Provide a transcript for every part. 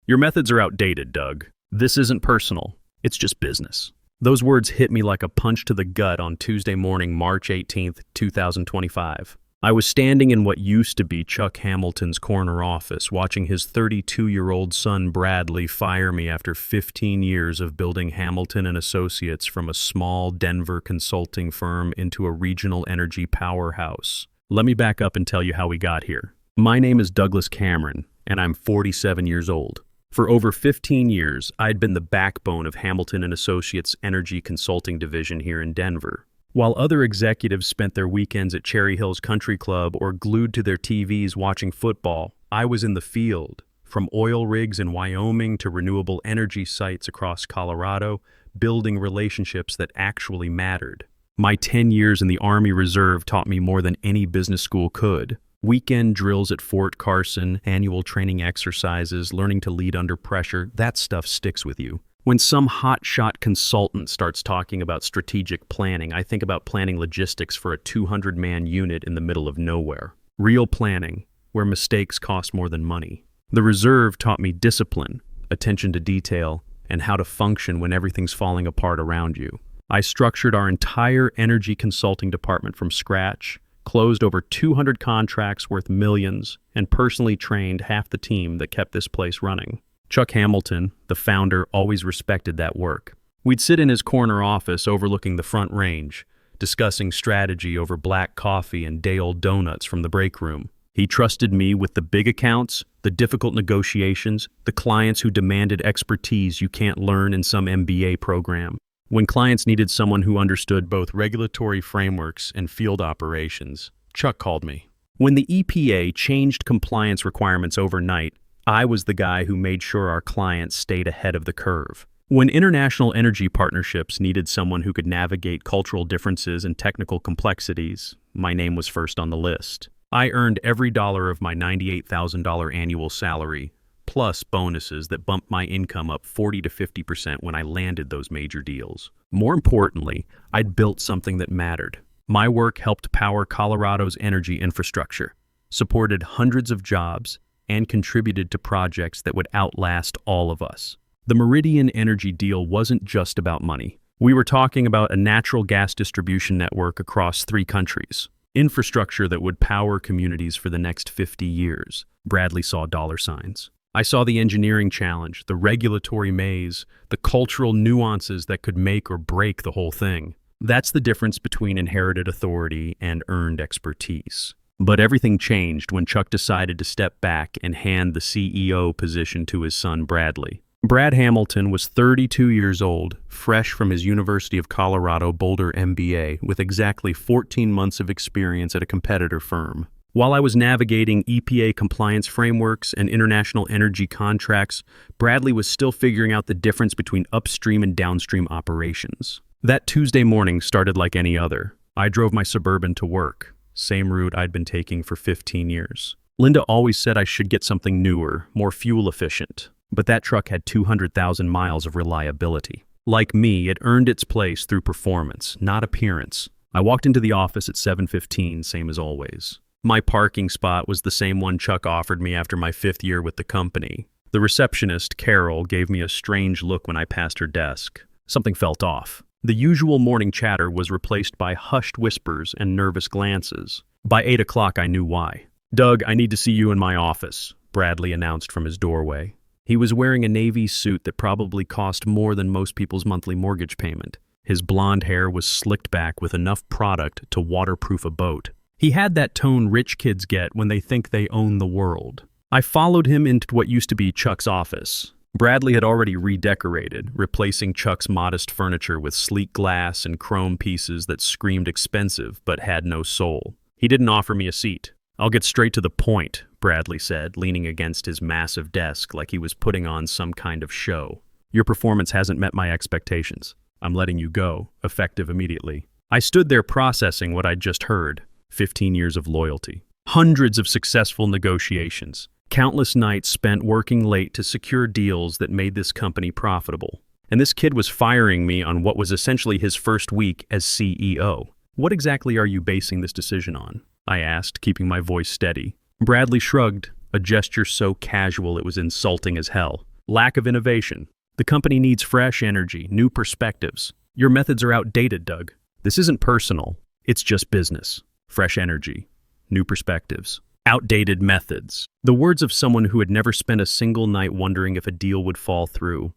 Your methods are outdated, Doug. This isn't personal. It's just business. Those words hit me like a punch to the gut on Tuesday morning, March 18th, 2025. I was standing in what used to be Chuck Hamilton's corner office, watching his 32-year-old son Bradley fire me after 15 years of building Hamilton and Associates from a small Denver consulting firm into a regional energy powerhouse. Let me back up and tell you how we got here. My name is Douglas Cameron, and I'm 47 years old. For over 15 years, I'd been the backbone of Hamilton and Associates' energy consulting division here in Denver. While other executives spent their weekends at Cherry Hills Country Club or glued to their TVs watching football, I was in the field, from oil rigs in Wyoming to renewable energy sites across Colorado, building relationships that actually mattered. My 10 years in the Army Reserve taught me more than any business school could. Weekend drills at Fort Carson, annual training exercises, learning to lead under pressure, that stuff sticks with you. When some hotshot consultant starts talking about strategic planning, I think about planning logistics for a 200-man unit in the middle of nowhere. Real planning, where mistakes cost more than money. The Reserve taught me discipline, attention to detail, and how to function when everything's falling apart around you. I structured our entire energy consulting department from scratch, closed over 200 contracts worth millions, and personally trained half the team that kept this place running. Chuck Hamilton, the founder, always respected that work. We'd sit in his corner office overlooking the Front Range, discussing strategy over black coffee and day-old donuts from the break room. He trusted me with the big accounts, the difficult negotiations, the clients who demanded expertise you can't learn in some MBA program. When clients needed someone who understood both regulatory frameworks and field operations, Chuck called me. When the EPA changed compliance requirements overnight, I was the guy who made sure our clients stayed ahead of the curve. When international energy partnerships needed someone who could navigate cultural differences and technical complexities, my name was first on the list. I earned every dollar of my $98,000 annual salary, plus bonuses that bumped my income up 40 to 50% when I landed those major deals. More importantly, I'd built something that mattered. My work helped power Colorado's energy infrastructure, supported hundreds of jobs, and contributed to projects that would outlast all of us. The Meridian energy deal wasn't just about money. We were talking about a natural gas distribution network across 3 countries, infrastructure that would power communities for the next 50 years. Bradley saw dollar signs. I saw the engineering challenge, the regulatory maze, the cultural nuances that could make or break the whole thing. That's the difference between inherited authority and earned expertise. But everything changed when Chuck decided to step back and hand the CEO position to his son Bradley. Brad Hamilton was 32 years old, fresh from his University of Colorado Boulder MBA, with exactly 14 months of experience at a competitor firm. While I was navigating EPA compliance frameworks and international energy contracts, Bradley was still figuring out the difference between upstream and downstream operations. That Tuesday morning started like any other. I drove my Suburban to work. Same route I'd been taking for 15 years. Linda always said I should get something newer, more fuel efficient, but that truck had 200,000 miles of reliability. Like me, it earned its place through performance, not appearance. I walked into the office at 7:15, same as always. My parking spot was the same one Chuck offered me after my 5th year with the company. The receptionist, Carol, gave me a strange look when I passed her desk. Something felt off. The usual morning chatter was replaced by hushed whispers and nervous glances. By 8 o'clock, I knew why. "Doug, I need to see you in my office," Bradley announced from his doorway. He was wearing a navy suit that probably cost more than most people's monthly mortgage payment. His blonde hair was slicked back with enough product to waterproof a boat. He had that tone rich kids get when they think they own the world. I followed him into what used to be Chuck's office. Bradley had already redecorated, replacing Chuck's modest furniture with sleek glass and chrome pieces that screamed expensive but had no soul. He didn't offer me a seat. "I'll get straight to the point," Bradley said, leaning against his massive desk like he was putting on some kind of show. "Your performance hasn't met my expectations. I'm letting you go, effective immediately." I stood there processing what I'd just heard. 15 years of loyalty. Hundreds of successful negotiations. Countless nights spent working late to secure deals that made this company profitable. And this kid was firing me on what was essentially his first week as CEO. "What exactly are you basing this decision on?" I asked, keeping my voice steady. Bradley shrugged, a gesture so casual it was insulting as hell. Lack of innovation. The company needs fresh energy, new perspectives. Your methods are outdated, Doug. This isn't personal. It's just business. Fresh energy, new perspectives. Outdated methods. The words of someone who had never spent a single night wondering if a deal would fall through.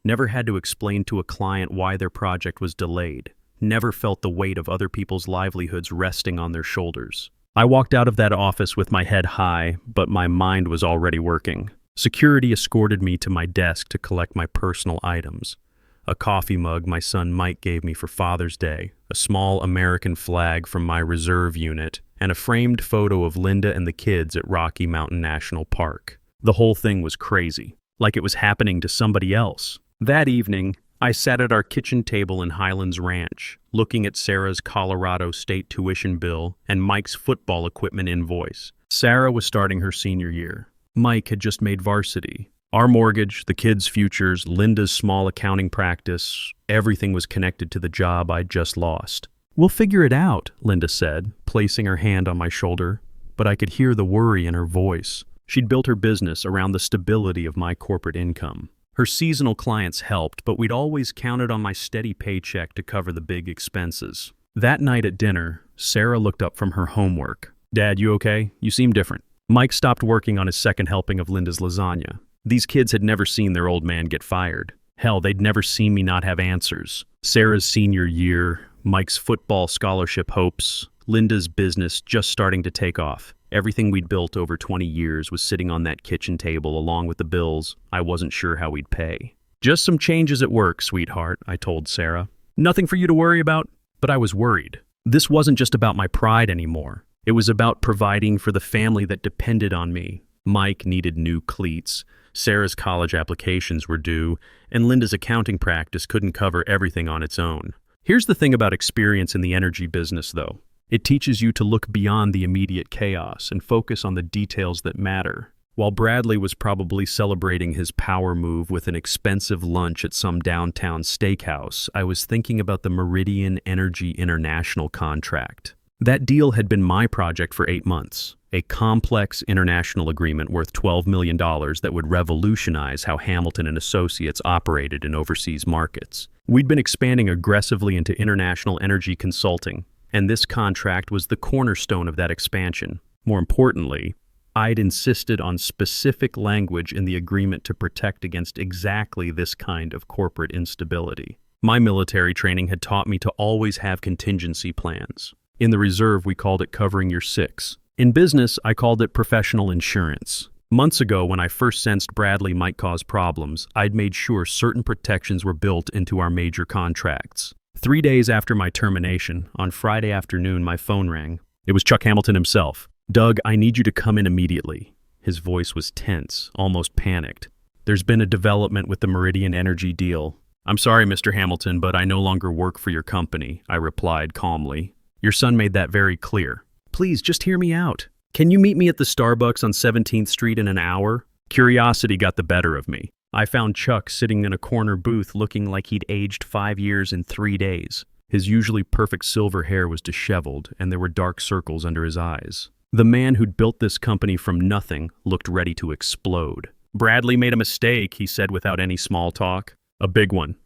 Never had to explain to a client why their project was delayed. Never felt the weight of other people's livelihoods resting on their shoulders. I walked out of that office with my head high, but my mind was already working. Security escorted me to my desk to collect my personal items. A coffee mug my son Mike gave me for Father's Day, a small American flag from my reserve unit, and a framed photo of Linda and the kids at Rocky Mountain National Park. The whole thing was crazy, like it was happening to somebody else. That evening, I sat at our kitchen table in Highlands Ranch, looking at Sarah's Colorado state tuition bill and Mike's football equipment invoice. Sarah was starting her senior year. Mike had just made varsity. Our mortgage, the kids' futures, Linda's small accounting practice, everything was connected to the job I'd just lost. "We'll figure it out," Linda said, placing her hand on my shoulder, but I could hear the worry in her voice. She'd built her business around the stability of my corporate income. Her seasonal clients helped, but we'd always counted on my steady paycheck to cover the big expenses. That night at dinner, Sarah looked up from her homework. "Dad, you okay? You seem different." Mike stopped working on his second helping of Linda's lasagna. These kids had never seen their old man get fired. Hell, they'd never seen me not have answers. Sarah's senior year, Mike's football scholarship hopes, Linda's business just starting to take off. Everything we'd built over 20 years was sitting on that kitchen table along with the bills I wasn't sure how we'd pay. "Just some changes at work, sweetheart," I told Sarah. "Nothing for you to worry about." But I was worried. This wasn't just about my pride anymore. It was about providing for the family that depended on me. Mike needed new cleats. Sarah's college applications were due, and Linda's accounting practice couldn't cover everything on its own. Here's the thing about experience in the energy business, though. It teaches you to look beyond the immediate chaos and focus on the details that matter. While Bradley was probably celebrating his power move with an expensive lunch at some downtown steakhouse, I was thinking about the Meridian Energy International contract. That deal had been my project for 8 months, a complex international agreement worth $12 million that would revolutionize how Hamilton and Associates operated in overseas markets. We'd been expanding aggressively into international energy consulting, and this contract was the cornerstone of that expansion. More importantly, I'd insisted on specific language in the agreement to protect against exactly this kind of corporate instability. My military training had taught me to always have contingency plans. In the reserve, we called it covering your six. In business, I called it professional insurance. Months ago, when I first sensed Bradley might cause problems, I'd made sure certain protections were built into our major contracts. 3 days after my termination, on Friday afternoon, my phone rang. It was Chuck Hamilton himself. "Doug, I need you to come in immediately." His voice was tense, almost panicked. "There's been a development with the Meridian Energy deal." "I'm sorry, Mr. Hamilton, but I no longer work for your company," I replied calmly. "Your son made that very clear." "Please, just hear me out. Can you meet me at the Starbucks on 17th Street in an hour?" Curiosity got the better of me. I found Chuck sitting in a corner booth looking like he'd aged 5 years in 3 days. His usually perfect silver hair was disheveled, and there were dark circles under his eyes. The man who'd built this company from nothing looked ready to explode. "Bradley made a mistake," he said without any small talk. "A big one.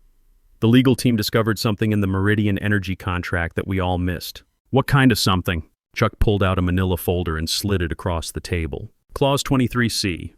The legal team discovered something in the Meridian Energy contract that we all missed." "What kind of something?" Chuck pulled out a manila folder and slid it across the table. "Clause 23C.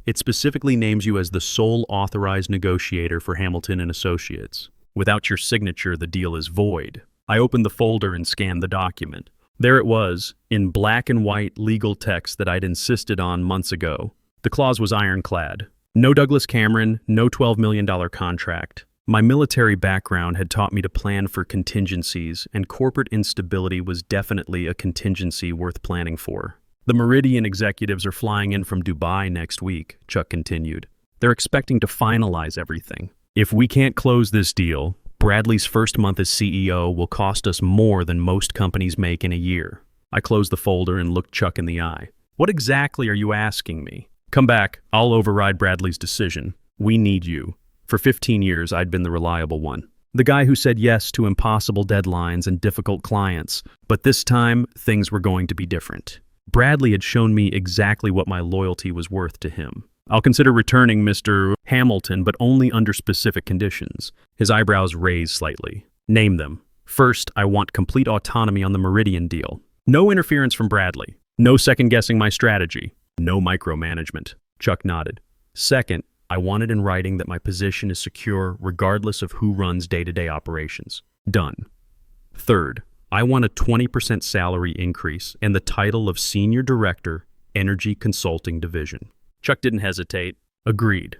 It specifically names you as the sole authorized negotiator for Hamilton and Associates. Without your signature, the deal is void." I opened the folder and scanned the document. There it was, in black and white legal text that I'd insisted on months ago. The clause was ironclad. No Douglas Cameron, no $12 million contract. My military background had taught me to plan for contingencies, and corporate instability was definitely a contingency worth planning for. "The Meridian executives are flying in from Dubai next week," Chuck continued. "They're expecting to finalize everything. If we can't close this deal, Bradley's first month as CEO will cost us more than most companies make in a year." I closed the folder and looked Chuck in the eye. "What exactly are you asking me?" "Come back. I'll override Bradley's decision. We need you." For 15 years, I'd been the reliable one. The guy who said yes to impossible deadlines and difficult clients. But this time, things were going to be different. Bradley had shown me exactly what my loyalty was worth to him. I'll consider returning Mr. Hamilton, but only under specific conditions. His eyebrows raised slightly. Name them. First, I want complete autonomy on the Meridian deal. No interference from Bradley. No second-guessing my strategy. No micromanagement. Chuck nodded. Second, I want it in writing that my position is secure regardless of who runs day-to-day operations. Done. Third, I want a 20% salary increase and the title of Senior Director, Energy Consulting Division. Chuck didn't hesitate. Agreed.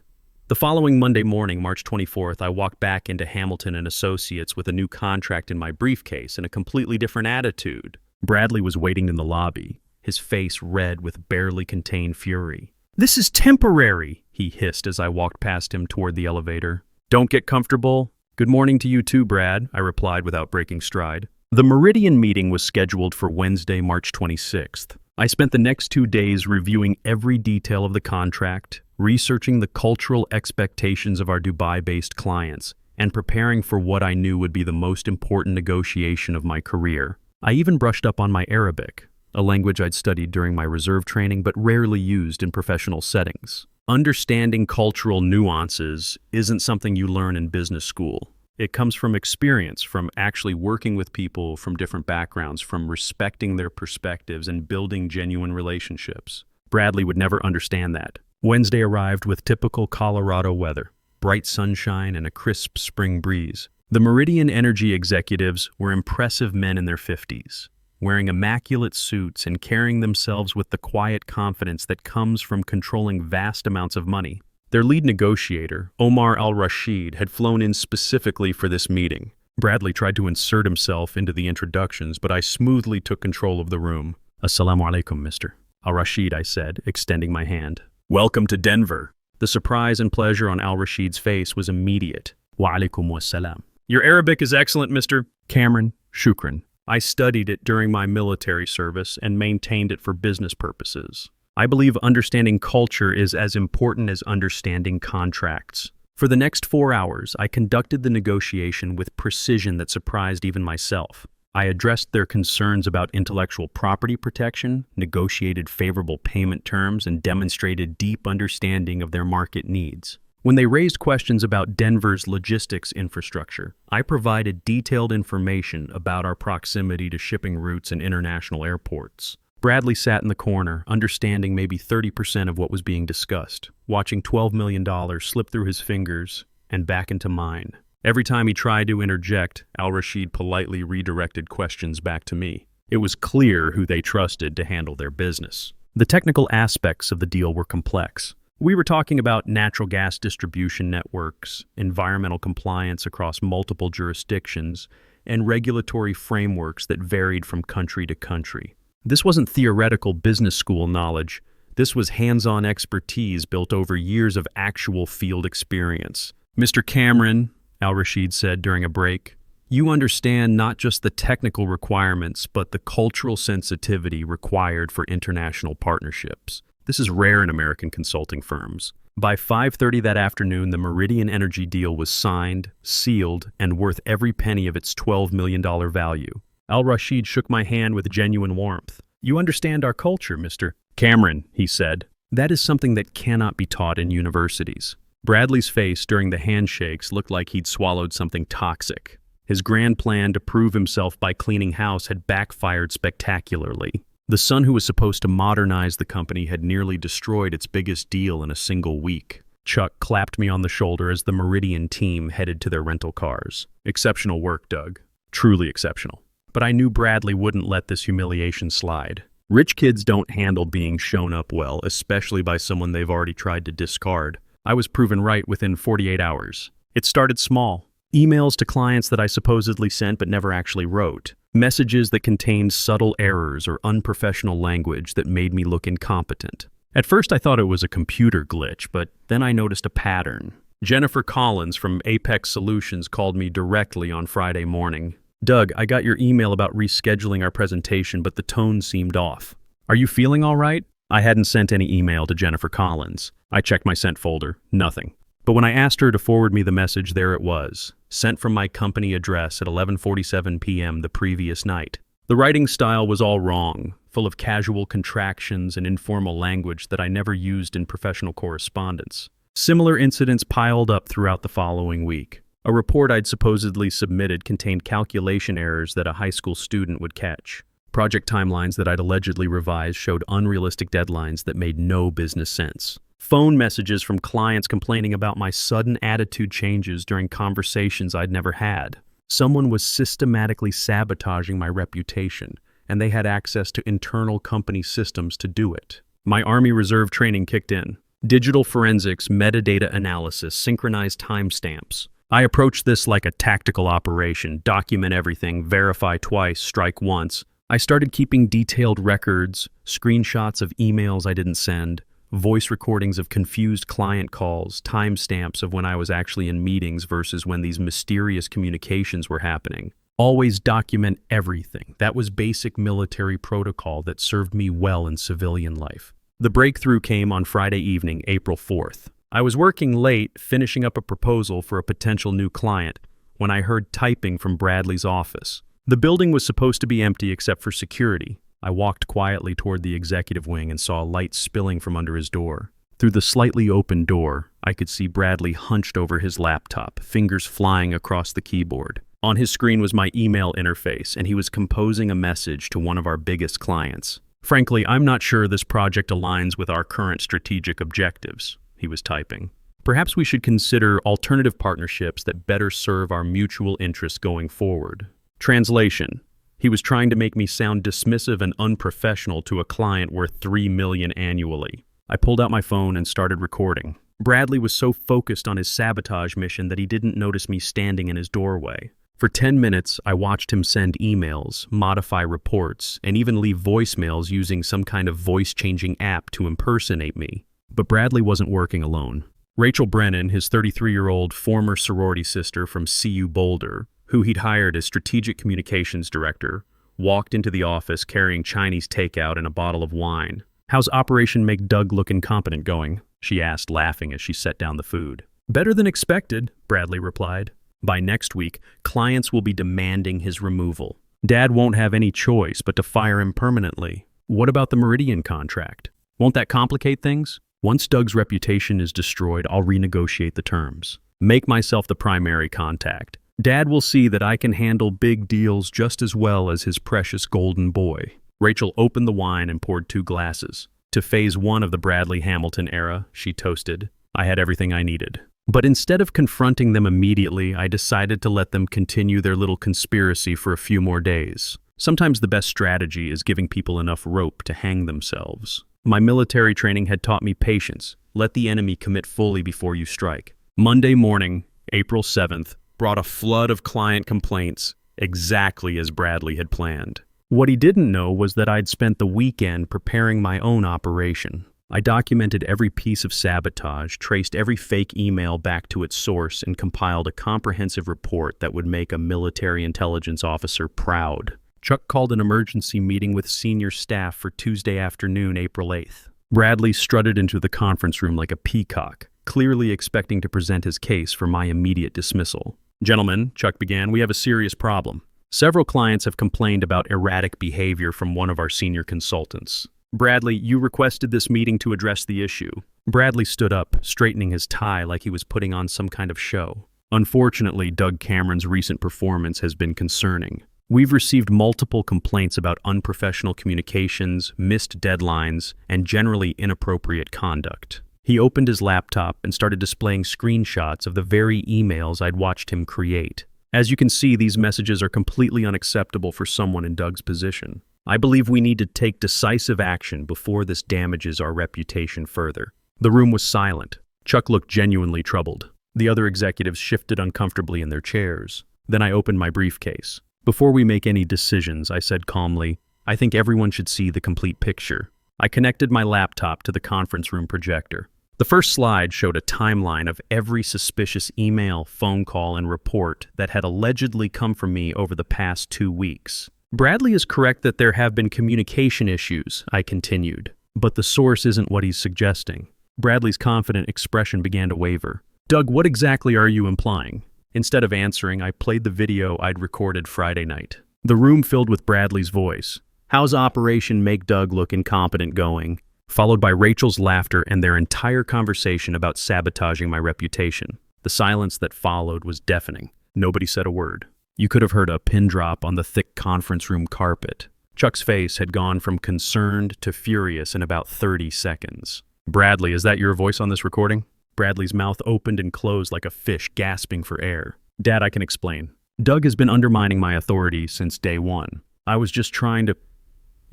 The following Monday morning, March 24th, I walked back into Hamilton and Associates with a new contract in my briefcase and a completely different attitude. Bradley was waiting in the lobby, his face red with barely contained fury. "This is temporary," he hissed as I walked past him toward the elevator. "Don't get comfortable." "Good morning to you too, Brad," I replied without breaking stride. The Meridian meeting was scheduled for Wednesday, March 26th. I spent the next 2 days reviewing every detail of the contract, researching the cultural expectations of our Dubai-based clients, and preparing for what I knew would be the most important negotiation of my career. I even brushed up on my Arabic, a language I'd studied during my reserve training but rarely used in professional settings. Understanding cultural nuances isn't something you learn in business school. It comes from experience, from actually working with people from different backgrounds, from respecting their perspectives and building genuine relationships. Bradley would never understand that. Wednesday arrived with typical Colorado weather, bright sunshine and a crisp spring breeze. The Meridian Energy executives were impressive men in their 50s, wearing immaculate suits and carrying themselves with the quiet confidence that comes from controlling vast amounts of money. Their lead negotiator, Omar Al-Rashid, had flown in specifically for this meeting. Bradley tried to insert himself into the introductions, but I smoothly took control of the room. "Assalamu alaikum, Mr. Al-Rashid," I said, extending my hand. "Welcome to Denver." The surprise and pleasure on Al-Rashid's face was immediate. "Wa alaikum wassalam." "Your Arabic is excellent, Mr. Cameron. Shukran. I studied it during my military service and maintained it for business purposes. I believe understanding culture is as important as understanding contracts." For the next 4 hours, I conducted the negotiation with precision that surprised even myself. I addressed their concerns about intellectual property protection, negotiated favorable payment terms, and demonstrated deep understanding of their market needs. When they raised questions about Denver's logistics infrastructure, I provided detailed information about our proximity to shipping routes and international airports. Bradley sat in the corner, understanding maybe 30% of what was being discussed, watching $12 million slip through his fingers and back into mine. Every time he tried to interject, Al-Rashid politely redirected questions back to me. It was clear who they trusted to handle their business. The technical aspects of the deal were complex. We were talking about natural gas distribution networks, environmental compliance across multiple jurisdictions, and regulatory frameworks that varied from country to country. This wasn't theoretical business school knowledge. This was hands-on expertise built over years of actual field experience. "Mr. Cameron," Al-Rashid said during a break, "you understand not just the technical requirements, but the cultural sensitivity required for international partnerships. This is rare in American consulting firms." By 5:30 that afternoon, the Meridian Energy deal was signed, sealed, and worth every penny of its $12 million value. Al-Rashid shook my hand with genuine warmth. "You understand our culture, Mr. Cameron," he said. "That is something that cannot be taught in universities." Bradley's face during the handshakes looked like he'd swallowed something toxic. His grand plan to prove himself by cleaning house had backfired spectacularly. The son who was supposed to modernize the company had nearly destroyed its biggest deal in a single week. Chuck clapped me on the shoulder as the Meridian team headed to their rental cars. "Exceptional work, Doug. Truly exceptional." But I knew Bradley wouldn't let this humiliation slide. Rich kids don't handle being shown up well, especially by someone they've already tried to discard. I was proven right within 48 hours. It started small. Emails to clients that I supposedly sent but never actually wrote. Messages that contained subtle errors or unprofessional language that made me look incompetent. At first I thought it was a computer glitch, but then I noticed a pattern. Jennifer Collins from Apex Solutions called me directly on Friday morning. "Doug, I got your email about rescheduling our presentation, but the tone seemed off. Are you feeling all right?" I hadn't sent any email to Jennifer Collins. I checked my sent folder. Nothing. But when I asked her to forward me the message, there it was, sent from my company address at 11:47 p.m. the previous night. The writing style was all wrong. full of casual contractions and informal language that I never used in professional correspondence. Similar incidents piled up throughout the following week. A report I'd supposedly submitted contained calculation errors that a high school student would catch. Project timelines that I'd allegedly revised showed unrealistic deadlines that made no business sense. Phone messages from clients complaining about my sudden attitude changes during conversations I'd never had. Someone was systematically sabotaging my reputation, and they had access to internal company systems to do it. My Army Reserve training kicked in. Digital forensics, metadata analysis, synchronized timestamps. I approached this like a tactical operation: document everything, verify twice, strike once. I started keeping detailed records, screenshots of emails I didn't send, voice recordings of confused client calls, timestamps of when I was actually in meetings versus when these mysterious communications were happening. Always document everything. That was basic military protocol that served me well in civilian life. The breakthrough came on Friday evening, April 4th. I was working late, finishing up a proposal for a potential new client, when I heard typing from Bradley's office. The building was supposed to be empty except for security. I walked quietly toward the executive wing and saw light spilling from under his door. Through the slightly open door, I could see Bradley hunched over his laptop, fingers flying across the keyboard. On his screen was my email interface, and he was composing a message to one of our biggest clients. "Frankly, I'm not sure this project aligns with our current strategic objectives," he was typing. "Perhaps we should consider alternative partnerships that better serve our mutual interests going forward." Translation: he was trying to make me sound dismissive and unprofessional to a client worth $3 million annually. I pulled out my phone and started recording. Bradley was so focused on his sabotage mission that he didn't notice me standing in his doorway. For 10 minutes, I watched him send emails, modify reports, and even leave voicemails using some kind of voice-changing app to impersonate me. But Bradley wasn't working alone. Rachel Brennan, his 33-year-old former sorority sister from CU Boulder, who he'd hired as strategic communications director, walked into the office carrying Chinese takeout and a bottle of wine. "How's Operation Make Doug Look Incompetent going?" she asked, laughing as she set down the food. "Better than expected," Bradley replied. "By next week, clients will be demanding his removal. Dad won't have any choice but to fire him permanently. What about the Meridian contract? Won't that complicate things? Once Doug's reputation is destroyed, I'll renegotiate the terms. Make myself the primary contact. Dad will see that I can handle big deals just as well as his precious golden boy." Rachel opened the wine and poured 2 glasses. "To phase 1 of the Bradley Hamilton era," she toasted. "I had everything I needed." But instead of confronting them immediately, I decided to let them continue their little conspiracy for a few more days. Sometimes the best strategy is giving people enough rope to hang themselves. My military training had taught me patience. Let the enemy commit fully before you strike. Monday morning, April 7th, brought a flood of client complaints, exactly as Bradley had planned. What he didn't know was that I'd spent the weekend preparing my own operation. I documented every piece of sabotage, traced every fake email back to its source, and compiled a comprehensive report that would make a military intelligence officer proud. Chuck called an emergency meeting with senior staff for Tuesday afternoon, April 8th. Bradley strutted into the conference room like a peacock, clearly expecting to present his case for my immediate dismissal. "Gentlemen," Chuck began, "we have a serious problem. Several clients have complained about erratic behavior from one of our senior consultants. Bradley, you requested this meeting to address the issue." Bradley stood up, straightening his tie like he was putting on some kind of show. "Unfortunately, Doug Cameron's recent performance has been concerning. We've received multiple complaints about unprofessional communications, missed deadlines, and generally inappropriate conduct." He opened his laptop and started displaying screenshots of the very emails I'd watched him create. "As you can see, these messages are completely unacceptable for someone in Doug's position. I believe we need to take decisive action before this damages our reputation further." The room was silent. Chuck looked genuinely troubled. The other executives shifted uncomfortably in their chairs. Then I opened my briefcase. "Before we make any decisions," I said calmly, "I think everyone should see the complete picture." I connected my laptop to the conference room projector. The first slide showed a timeline of every suspicious email, phone call, and report that had allegedly come from me over the past 2 weeks. "Bradley is correct that there have been communication issues," I continued, "but the source isn't what he's suggesting." Bradley's confident expression began to waver. "Doug, what exactly are you implying?" Instead of answering, I played the video I'd recorded Friday night. The room filled with Bradley's voice. How's Operation Make Doug Look Incompetent going? Followed by Rachel's laughter and their entire conversation about sabotaging my reputation. The silence that followed was deafening. Nobody said a word. You could have heard a pin drop on the thick conference room carpet. Chuck's face had gone from concerned to furious in about 30 seconds. Bradley, is that your voice on this recording? Bradley's mouth opened and closed like a fish gasping for air. Dad, I can explain. Doug has been undermining my authority since day one.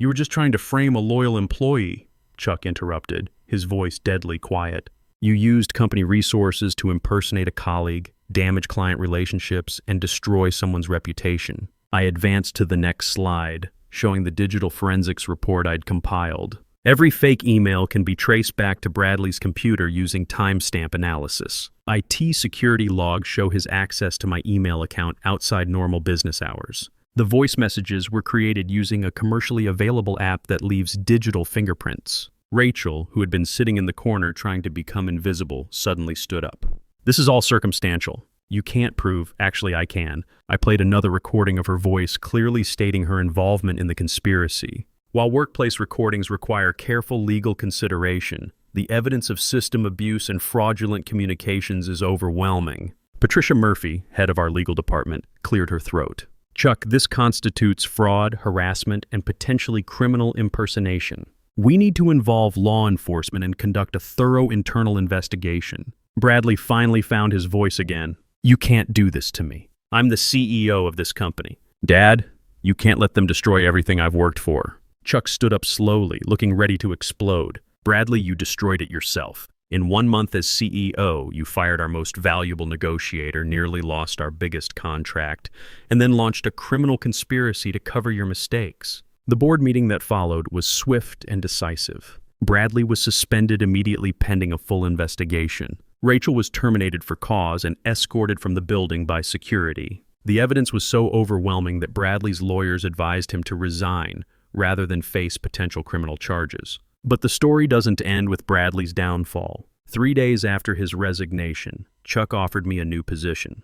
You were just trying to frame a loyal employee, Chuck interrupted, his voice deadly quiet. You used company resources to impersonate a colleague, damage client relationships, and destroy someone's reputation. I advanced to the next slide, showing the digital forensics report I'd compiled. Every fake email can be traced back to Bradley's computer using timestamp analysis. IT security logs show his access to my email account outside normal business hours. The voice messages were created using a commercially available app that leaves digital fingerprints. Rachel, who had been sitting in the corner trying to become invisible, suddenly stood up. This is all circumstantial. You can't prove, actually I can. I played another recording of her voice clearly stating her involvement in the conspiracy. While workplace recordings require careful legal consideration, the evidence of system abuse and fraudulent communications is overwhelming. Patricia Murphy, head of our legal department, cleared her throat. Chuck, this constitutes fraud, harassment, and potentially criminal impersonation. We need to involve law enforcement and conduct a thorough internal investigation. Bradley finally found his voice again. You can't do this to me. I'm the CEO of this company. Dad, you can't let them destroy everything I've worked for. Chuck stood up slowly, looking ready to explode. Bradley, you destroyed it yourself. In 1 month as CEO, you fired our most valuable negotiator, nearly lost our biggest contract, and then launched a criminal conspiracy to cover your mistakes. The board meeting that followed was swift and decisive. Bradley was suspended immediately pending a full investigation. Rachel was terminated for cause and escorted from the building by security. The evidence was so overwhelming that Bradley's lawyers advised him to resign rather than face potential criminal charges. But the story doesn't end with Bradley's downfall. 3 days after his resignation, Chuck offered me a new position,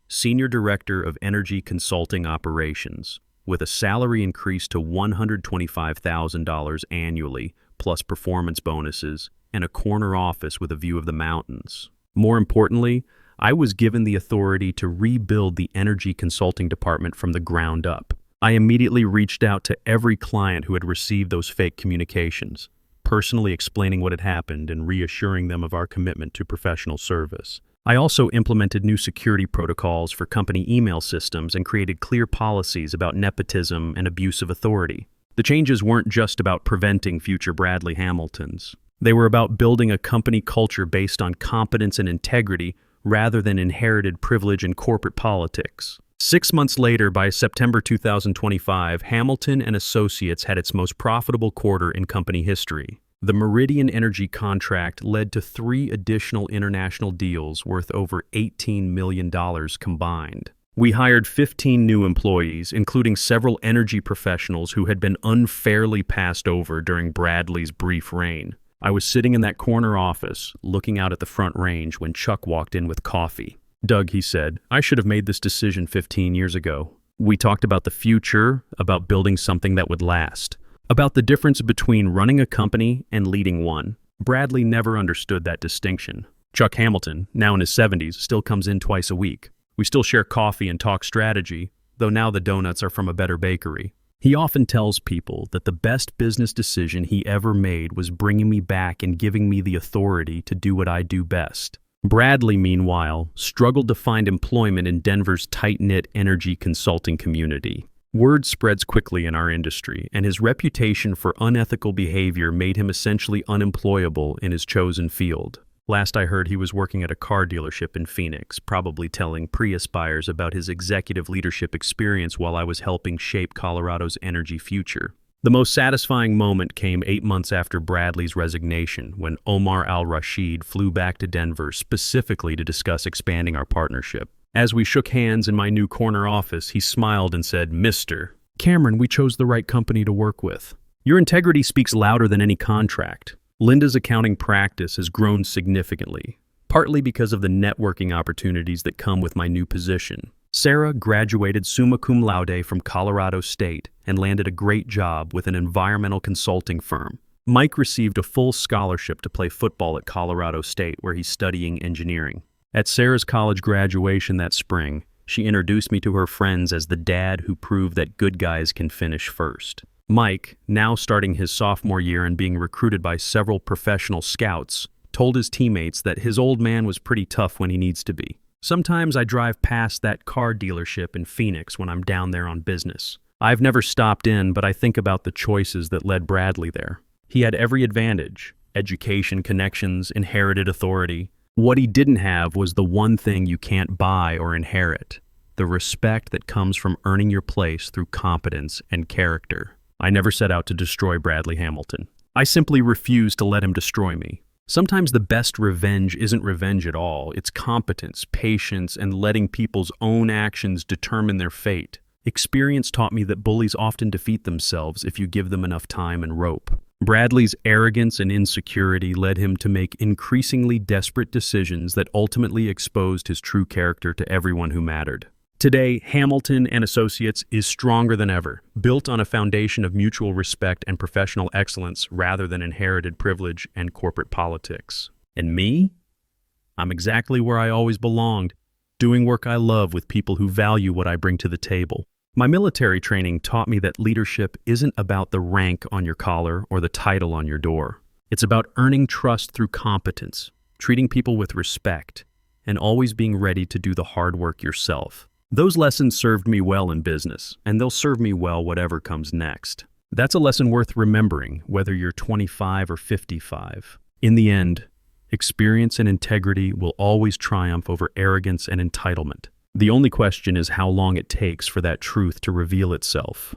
Senior Director of Energy Consulting Operations, with a salary increase to $125,000 annually, plus performance bonuses, and a corner office with a view of the mountains. More importantly, I was given the authority to rebuild the energy consulting department from the ground up. I immediately reached out to every client who had received those fake communications, personally explaining what had happened and reassuring them of our commitment to professional service. I also implemented new security protocols for company email systems and created clear policies about nepotism and abuse of authority. The changes weren't just about preventing future Bradley Hamiltons. They were about building a company culture based on competence and integrity rather than inherited privilege and corporate politics. 6 months later, by September 2025, Hamilton and Associates had its most profitable quarter in company history. The Meridian Energy contract led to 3 additional international deals worth over $18 million combined. We hired 15 new employees, including several energy professionals who had been unfairly passed over during Bradley's brief reign. I was sitting in that corner office, looking out at the front range when Chuck walked in with coffee. Doug, he said, I should have made this decision 15 years ago. We talked about the future, about building something that would last, about the difference between running a company and leading one. Bradley never understood that distinction. Chuck Hamilton, now in his 70s, still comes in twice a week. We still share coffee and talk strategy, though now the donuts are from a better bakery. He often tells people that the best business decision he ever made was bringing me back and giving me the authority to do what I do best. Bradley, meanwhile, struggled to find employment in Denver's tight-knit energy consulting community. Word spreads quickly in our industry, and his reputation for unethical behavior made him essentially unemployable in his chosen field. Last I heard, he was working at a car dealership in Phoenix, probably telling Prius buyers about his executive leadership experience while I was helping shape Colorado's energy future. The most satisfying moment came 8 months after Bradley's resignation, when Omar Al-Rashid flew back to Denver specifically to discuss expanding our partnership. As we shook hands in my new corner office, he smiled and said, "Mr. Cameron, we chose the right company to work with. Your integrity speaks louder than any contract. Linda's accounting practice has grown significantly, partly because of the networking opportunities that come with my new position. Sarah graduated summa cum laude from Colorado State and landed a great job with an environmental consulting firm. Mike received a full scholarship to play football at Colorado State, where he's studying engineering. At Sarah's college graduation that spring, she introduced me to her friends as the dad who proved that good guys can finish first. Mike, now starting his sophomore year and being recruited by several professional scouts, told his teammates that his old man was pretty tough when he needs to be. Sometimes I drive past that car dealership in Phoenix when I'm down there on business. I've never stopped in, but I think about the choices that led Bradley there. He had every advantage: education, connections, inherited authority. What he didn't have was the one thing you can't buy or inherit: the respect that comes from earning your place through competence and character. I never set out to destroy Bradley Hamilton. I simply refused to let him destroy me. Sometimes the best revenge isn't revenge at all. It's competence, patience, and letting people's own actions determine their fate. Experience taught me that bullies often defeat themselves if you give them enough time and rope. Bradley's arrogance and insecurity led him to make increasingly desperate decisions that ultimately exposed his true character to everyone who mattered. Today, Hamilton and Associates is stronger than ever, built on a foundation of mutual respect and professional excellence rather than inherited privilege and corporate politics. And me? I'm exactly where I always belonged, doing work I love with people who value what I bring to the table. My military training taught me that leadership isn't about the rank on your collar or the title on your door. It's about earning trust through competence, treating people with respect, and always being ready to do the hard work yourself. Those lessons served me well in business, and they'll serve me well whatever comes next. That's a lesson worth remembering, whether you're 25 or 55. In the end, experience and integrity will always triumph over arrogance and entitlement. The only question is how long it takes for that truth to reveal itself.